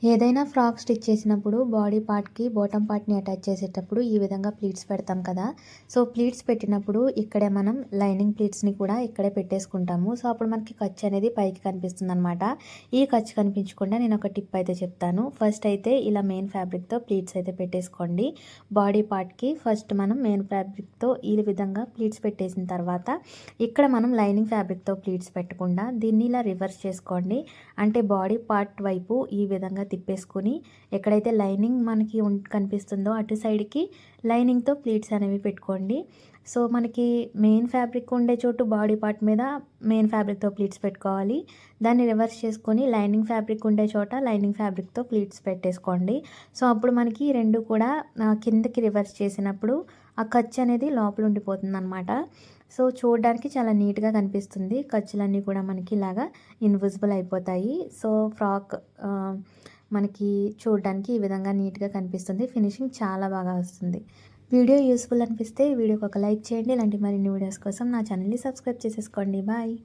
ఏదైనా frock stitch చేసినప్పుడు body పార్ట్‌కి బాటమ్ పార్ట్‌ని అటాచ్ చేసేటప్పుడు ఈ విధంగా ప్లీట్స్ పెడతాం కదా! సో, ప్లీట్స్ పెట్టినప్పుడు ఇక్కడే మనం లైనింగ్ ప్లీట్స్‌ని కూడా ఇక్కడే పెట్టేసుకుంటాము. సో, అప్పుడు మనకి ఖర్చు అనేది పైకి కనిపిస్తుందనమాట. ఈ ఖర్చు కనిపించకుండా నేను ఒక టిప్ అయితే చెప్తాను. ఫస్ట్ అయితే ఇలా మెయిన్ ఫ్యాబ్రిక్‌తో ప్లీట్స్ అయితే పెట్టేసుకోండి. బాడీ పార్ట్‌కి ఫస్ట్ మనం మెయిన్ ఫ్యాబ్రిక్‌తో ఈ విధంగా ప్లీట్స్ పెట్టేసిన తర్వాత ఇక్కడ మనం లైనింగ్ ఫ్యాబ్రిక్‌తో ప్లీట్స్ పెట్టకుండా దీన్ని ఇలా రివర్స్ చేసుకోండి. అంటే బాడీ పార్ట్ వైపు ఈ విధంగా తిప్పేసుకొని ఎక్కడైతే లైనింగ్ మనకి కనిపిస్తుందో అటు సైడ్కి లైనింగ్తో ప్లీట్స్ అనేవి పెట్టుకోండి. సో, మనకి మెయిన్ ఫ్యాబ్రిక్ ఉండే చోటు బాడీ పార్ట్ మీద మెయిన్ ఫ్యాబ్రిక్తో ప్లీట్స్ పెట్టుకోవాలి. దాన్ని రివర్స్ చేసుకొని లైనింగ్ ఫ్యాబ్రిక్ ఉండే చోట లైనింగ్ ఫ్యాబ్రిక్తో ప్లీట్స్ పెట్టేసుకోండి. సో, అప్పుడు మనకి రెండు కూడా కిందకి రివర్స్ చేసినప్పుడు ఆ ఖర్చు అనేది లోపల ఉండిపోతుందన్నమాట. సో, చూడడానికి చాలా నీట్‌గా కనిపిస్తుంది. ఖర్చులన్నీ కూడా మనకి ఇలాగా ఇన్విజిబుల్ అయిపోతాయి. సో, ఫ్రాక్ మనకి చూడడానికి ఈ విధంగా నీట్‌గా కనిపిస్తుంది. ఫినిషింగ్ చాలా బాగా వస్తుంది. వీడియో యూజ్‌ఫుల్ అనిపిస్తే వీడియోకి ఒక లైక్ చేయండి. ఇలాంటి మరిన్ని వీడియోస్ కోసం నా ఛానల్‌ని సబ్స్క్రైబ్ చేసేసుకోండి. బాయ్.